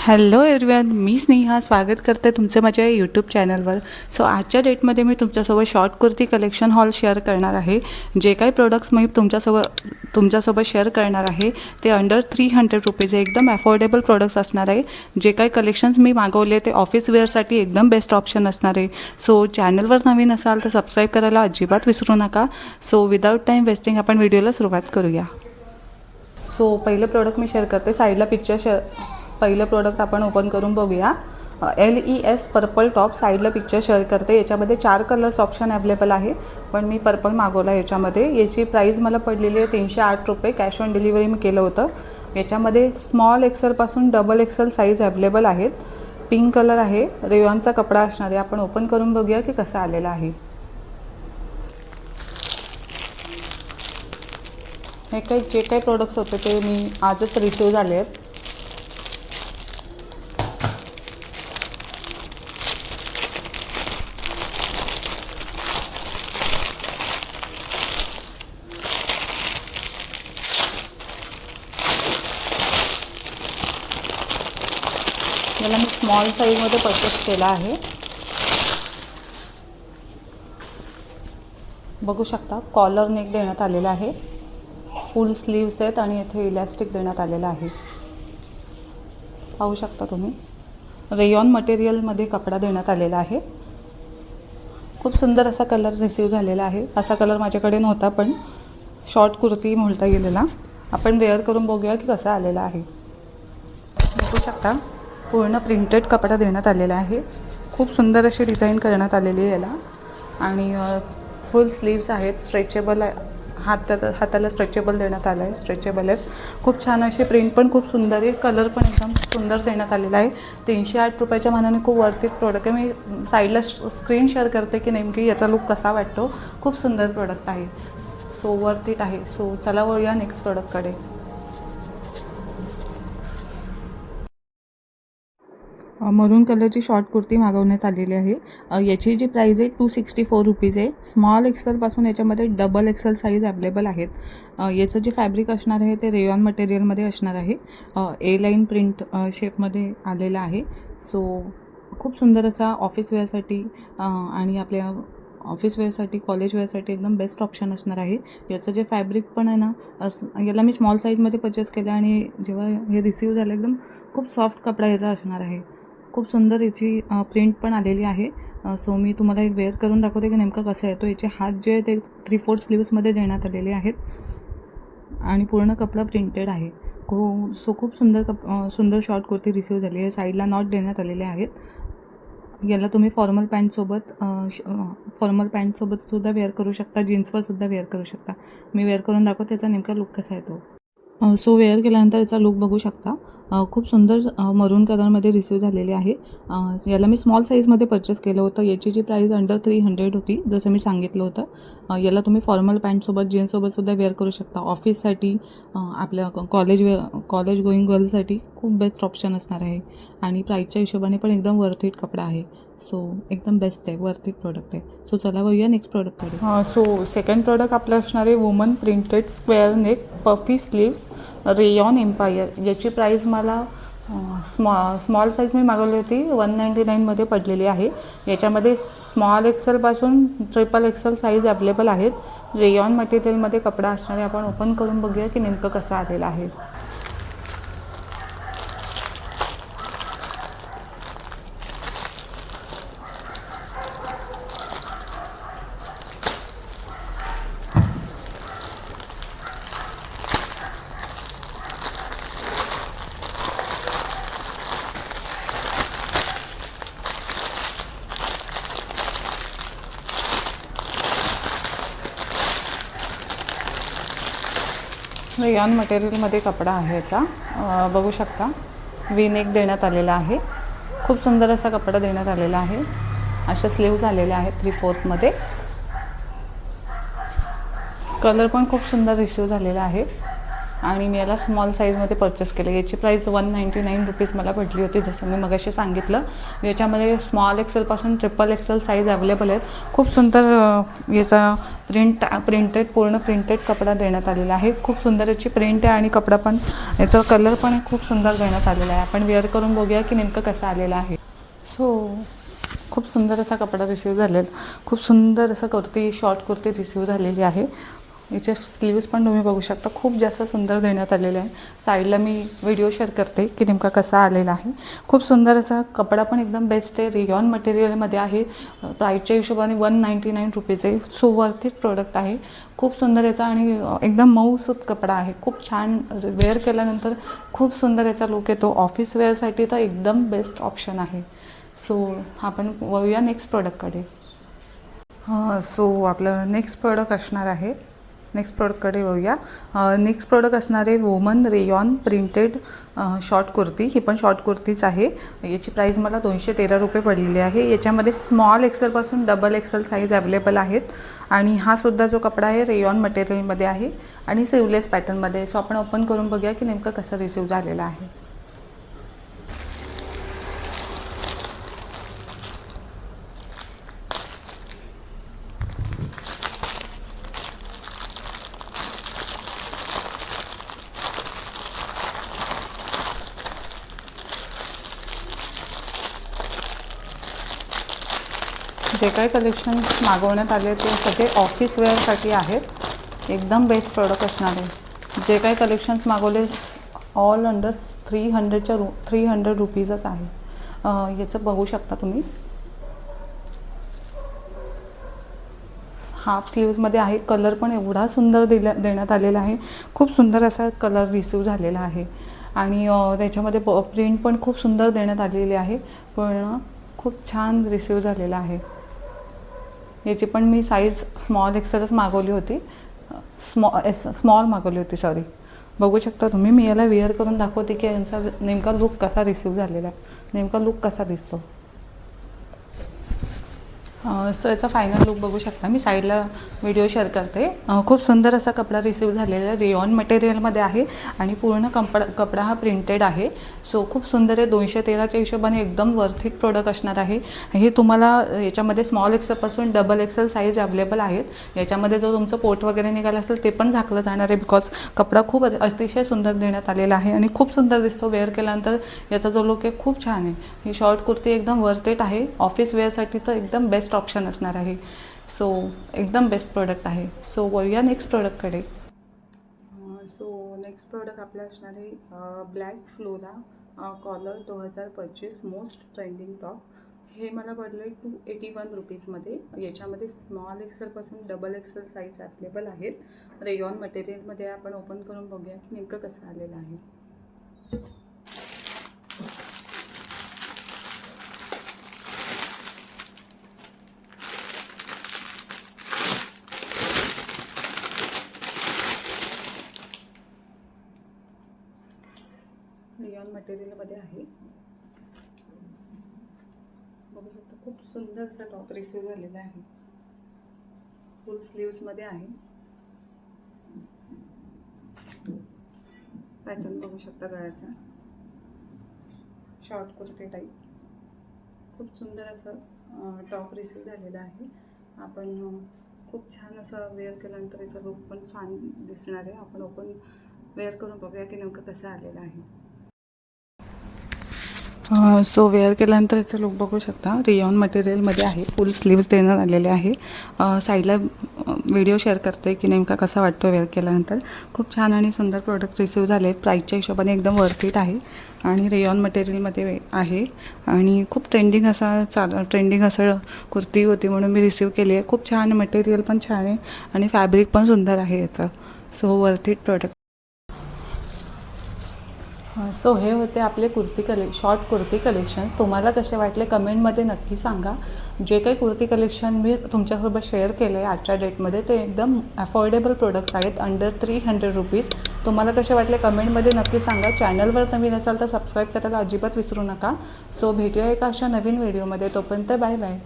Hello everyone, मी स्नेहा स्वागत करते तुमचं माझ्या यूट्यूब चॅनलवर. सो आजच्या डेटमध्ये मी तुमच्यासोबत short kurti collection hall share करणार आहे. जे काही प्रोडक्ट्स मी तुमच्यासोबत शेअर करणार आहे ते अंडर 300 रुपीज एकदम अफोर्डेबल प्रोडक्ट्स असणार आहे. जे काही कलेक्शन्स मी मागवले ते ऑफिस वेअरसाठी एकदम बेस्ट ऑप्शन असणार आहे. सो चॅनलवर नवीन असाल तर सबस्क्राईब करायला अजिबात विसरू नका. सो विदाऊट टाईम वेस्टिंग आपण व्हिडिओला सुरुवात करूया. सो पहिलं प्रोडक्ट मी शेअर करते. साईडला पहिलं प्रोडक्ट आपण ओपन करून बघूया. LES purple top. साईडला पिक्चर शेअर करते. याच्यामध्ये 4 कलर्स ऑप्शन अवेलेबल आहे, पण मी पर्पल मागवला याच्यामध्ये. याची प्राईस मला पडलेली आहे 308 रुपये. कॅश ऑन डिलिव्हरी मी केलं होतं. याच्यामध्ये स्मॉल एक्सेलपासून डबल एक्सेल साईज अवेलेबल आहेत. पिंक कलर आहे. रेयॉनचा कपडा असणार आहे. आपण ओपन करून बघूया की कसा आलेला आहे. जे काही प्रोडक्ट्स होते ते मी आजच रिसीव झाले आहेत. याला मी स्मॉल साईजमध्ये परचेस केला आहे. बघू शकता कॉलर नेक देण्यात आलेला आहे. फुल स्लीव्स आहेत आणि इथे इलॅस्टिक देण्यात आलेलं आहे. पाहू शकता तुम्ही. रेयॉन मटेरियलमध्ये कपडा देण्यात आलेला आहे. खूप सुंदर असा कलर रिसीव झालेला आहे. असा कलर माझ्याकडे नव्हता, पण शॉर्ट कुर्ती म्हणता गेलेला. आपण वेअर करून बघूया की कसा आलेला आहे. बघू शकता पूर्ण प्रिंटेड कपडा देण्यात आलेला आहे. खूप सुंदर अशी डिझाईन करण्यात आलेली आहे याला. आणि फुल स्लीव्स आहेत. स्ट्रेचेबल हाताला स्ट्रेचेबल देण्यात आलं आहे. स्ट्रेचेबल आहेत. खूप छान अशी प्रिंट पण खूप सुंदर आहे. कलर पण एकदम सुंदर देण्यात आलेला आहे. 308 रुपयाच्या मानाने खूप वरती प्रोडक्ट आहे. मी साईडला स्क्रीन शेअर करते की नेमकी याचा लुक कसा वाटतो. खूप सुंदर प्रोडक्ट आहे. सो वर्थ आहे. सो चला वळूया नेक्स्ट प्रोडक्टकडे. मरून कलरची शॉर्ट कुर्ती मागवण्यात आलेली आहे. याची जी प्राईज आहे 264 रुपीज आहे. स्मॉल एक्सेलपासून याच्यामध्ये डबल एक्सेल साईज अवेलेबल आहेत. याचं जे फॅब्रिक असणार आहे ते रेयॉन मटेरियलमध्ये असणार आहे. ए लाईन प्रिंट शेपमध्ये आलेला आहे. सो खूप सुंदर असा ऑफिस वेअरसाठी आणि आपल्या ऑफिस वेअरसाठी, कॉलेज वेअरसाठी एकदम बेस्ट ऑप्शन असणार आहे. याचं जे फॅब्रिक पण आहे ना, याला मी स्मॉल साईजमध्ये परचेस केलं आणि जेव्हा हे रिसीव झालं एकदम खूप सॉफ्ट कपडा याचा असणार आहे. खूप सुंदर याची प्रिंट पण आलेली आहे. सो मी तुम्हाला एक वेअर करून दाखवते की नेमका कसं आहे तो. याचे हात जे आहे ते 3/4 स्लीव्समध्ये देण्यात आलेले आहेत आणि पूर्ण कपडा प्रिंटेड आहे. खूप सुंदर शॉर्ट कुर्ती रिसीव झाली आहे. साईडला नॉट देण्यात आलेले आहेत. याला तुम्ही फॉर्मल पॅन्टसोबत सुद्धा वेअर करू शकता. जीन्सवर सुद्धा वेअर करू शकता. मी वेअर करून दाखवते त्याचा नेमका लुक कसा आहे तो. सो वेअर केल्यानंतर याचा लुक बघू शकता. खूप सुंदर मरून कलरमध्ये रिसीव झालेली आहे. याला मी स्मॉल साईजमध्ये परचेस केलं होतं. याची जी प्राईस अंडर 300 होती, जसं मी सांगितलं होतं. याला तुम्ही फॉर्मल पॅन्टसोबत, जीन्ससोबतसुद्धा वेअर करू शकता. ऑफिससाठी, आपल्या कॉलेज गोईंग गर्लसाठी खूप बेस्ट ऑप्शन असणार आहे. आणि प्राईसच्या हिशोबाने पण एकदम वर्थ इट कपडा आहे. सो एकदम बेस्ट आहे, वर्थ इट प्रोडक्ट आहे. सो चला बघूया नेक्स्ट प्रोडक्टकडे. सो सेकंड प्रोडक्ट आपलं असणार आहे woman printed square neck puffy sleeves rayon empire. याची प्राईस मला स्मॉल साईज मी मागवली होती 199मध्ये पडलेली आहे. याच्यामध्ये स्मॉल एक्सेलपासून ट्रिपल एक्सेल साईज अवेलेबल आहेत. रेयॉन मटेरियलमध्ये कपडा असणार आहे. आपण ओपन करून बघूया की नेमकं कसं आलेलं आहे. रेयॉन मटेरियलमध्ये कपडा आहे याचा. बघू शकता वी नेक देण्यात आलेला आहे. खूप सुंदर असा कपडा देण्यात आलेला आहे. अशा स्लीव्ज आलेल्या आहेत 3/4मध्ये. कलर पण खूप सुंदर रिसीव झालेला आहे. आणि मी याला स्मॉल साईजमध्ये परचेस केलं. याची प्राईस 199 रुपीज मला पडली होती, जसं मी मगाशी सांगितलं. याच्यामध्ये स्मॉल एक्सेलपासून ट्रिपल एक्सेल साईज अवेलेबल आहेत. खूप सुंदर याचा प्रिंटेड पूर्ण प्रिंटेड कपडा देण्यात आलेला आहे. खूप सुंदर याची प्रिंट आहे आणि कपडा पण याचा कलर पण खूप सुंदर देण्यात आलेला आहे. आपण वेअर करून बघूया की नेमकं कसं आलेलं आहे. खूप सुंदर असा कपडा रिसीव झालेला, खूप सुंदर असं कुर्ती, शॉर्ट कुर्ती रिसीव झालेली आहे. याचे स्लीव्स पण तुम्ही बघू शकता, खूप जास्त सुंदर देण्यात आलेले आहे. साईडला मी व्हिडिओ शेअर करते की नेमका कसा आलेला आहे. खूप सुंदर असा कपडा पण एकदम बेस्ट आहे. रेयॉन मटेरियलमध्ये आहे. प्राईसच्या हिशोबाने 199 रुपीज आहे. सो वर्थ इट प्रोडक्ट आहे. खूप सुंदर याचा आणि एकदम मऊसूत कपडा आहे. खूप छान वेअर केल्यानंतर खूप सुंदर याचा लुक येतो. ऑफिस वेअरसाठी तर एकदम बेस्ट ऑप्शन आहे. सो आपण वळूया नेक्स्ट प्रोडक्टकडे. सो आपलं नेक्स्ट प्रोडक्ट असणार आहे, नेक्स्ट प्रोडक्टकडे वळूया. नेक्स्ट प्रोडक्ट असणार आहे woman rayon printed short kurti. ही पण शॉर्ट कुर्तीच आहे. याची प्राईस मला 213 रुपये पडलेली आहे. याच्यामध्ये स्मॉल एक्सेलपासून डबल एक्सेल साईज अवेलेबल आहेत. आणि हा सुद्धा जो कपडा आहे रेयॉन मटेरियलमध्ये आहे आणि सिवलेस पॅटर्नमध्ये. सो आपण ओपन करून बघूया की नेमकं कसं रिसीव झालेलं आहे. जे काही कलेक्शन्स मागवण्यात आले ते सगळे ऑफिस वेअरसाठी आहेत. एकदम बेस्ट प्रोडक्ट असणार आहे. जे काही कलेक्शन्स मागवले ऑल अंडर 300 रुपीजच आहे. याचं बघू शकता तुम्ही. हाफ स्लीव्समध्ये आहे. कलर पण एवढा सुंदर देण्यात आलेला आहे. खूप सुंदर असा कलर रिसीव झालेला आहे. आणि त्याच्यामध्ये प्रिंट पण खूप सुंदर देण्यात आलेली आहे. पण खूप छान रिसीव झालेला आहे. याची पण मी साईज स्मॉल एक्सेलच मागवली होती, स्मॉल मागवली होती सॉरी. बघू शकता तुम्ही. मी याला वेअर करून दाखवते की यांचा नेमका लुक कसा रिसीव झालेला आहे, नेमका लुक कसा दिसतो. सो याचा फायनल लुक बघू शकता. मी साईडला व्हिडिओ शेअर करते. खूप सुंदर असा कपडा रिसीव झालेला आहे. रेयॉन मटेरियलमध्ये आहे आणि पूर्ण कपडा हा प्रिंटेड आहे. सो खूप सुंदर आहे. 213च्या हिशोबाने एकदम वर्थ इट प्रोडक्ट असणार आहे. हे तुम्हाला याच्यामध्ये स्मॉल एक्सेलपासून डबल एक्सेल साईज अवेलेबल आहेत. याच्यामध्ये जो तुमचं पोट वगैरे निघालं असेल ते पण झाकलं जाणार आहे, बिकॉज कपडा खूप अतिशय सुंदर देण्यात आलेला आहे आणि खूप सुंदर दिसतो. वेअर केल्यानंतर याचा जो लुक आहे खूप छान आहे. ही शॉर्ट कुर्ती एकदम वर्थ इट आहे. ऑफिस वेअरसाठी तर एकदम बेस्ट ऑप्शन असणार आहे. सो एकदम बेस्ट प्रोडक्ट आहे. सो वळूया नेक्स्ट प्रोडक्टकडे. सो नेक्स्ट प्रोडक्ट आपलं असणार आहे black flora collar 2025 most trending top. हे मला पडलं आहे 281 रुपीजमध्ये. याच्यामध्ये स्मॉल एक्सेलपासून डबल एक्सेल साईज अवेलेबल आहेत. रेयॉन मटेरियलमध्ये. आपण ओपन करून बघूया की नेमकं कसं आलेलं आहे. रेयॉन मटेरियलमध्ये आहे. बघू शकता खूप सुंदर असा टॉप रिसीव झालेला आहे. फुल स्लीव्समध्ये आहे. पॅटर्न बघू शकता गळ्याचा. शॉर्ट कुर्ती टाईप खूप सुंदर असं टॉप रिसीव झालेला आहे. आपण खूप छान असं वेअर केल्यानंतर याचा लुक पण छान दिसणार आहे. आपण ओपन वेअर करून बघूया की नेमकं कसं आलेलं आहे. सो वेअर केल्यानंतर याचं लुक बघू शकता. रेयॉन मटेरियलमध्ये आहे. फुल स्लीव्स देण्यात आलेले आहे. साईडला व्हिडिओ शेअर करते की नेमका कसा वाटतो वेअर केल्यानंतर. खूप छान आणि सुंदर प्रोडक्ट रिसीव झाले. प्राईसच्या हिशोबाने एकदम वर्थ इट आहे आणि रेयॉन मटेरियलमध्ये आहे. आणि खूप ट्रेंडिंग असं कुर्ती होती म्हणून मी रिसीव केली आहे. खूप छान मटेरियल पण छान आहे आणि फॅब्रिक पण सुंदर आहे याचं. So worth it product. So हे होते आपले शॉर्ट कुर्ती कलेक्शन्स. तुम्हाला कसे वाटले कमेंटमध्ये नक्की सांगा. जे काही कुर्ती कलेक्शन मी तुमच्यासोबत शेअर केलं आहे आजच्या डेटमध्ये ते एकदम अफोर्डेबल प्रोडक्ट्स आहेत, अंडर 300 रुपीज. तुम्हाला कसे वाटले कमेंटमध्ये नक्की सांगा. चॅनलवर नवीन असाल तर सबस्क्राईब करायला अजिबात विसरू नका. सो भेटूया एका अशा नवीन व्हिडिओमध्ये. तोपर्यंत बाय बाय.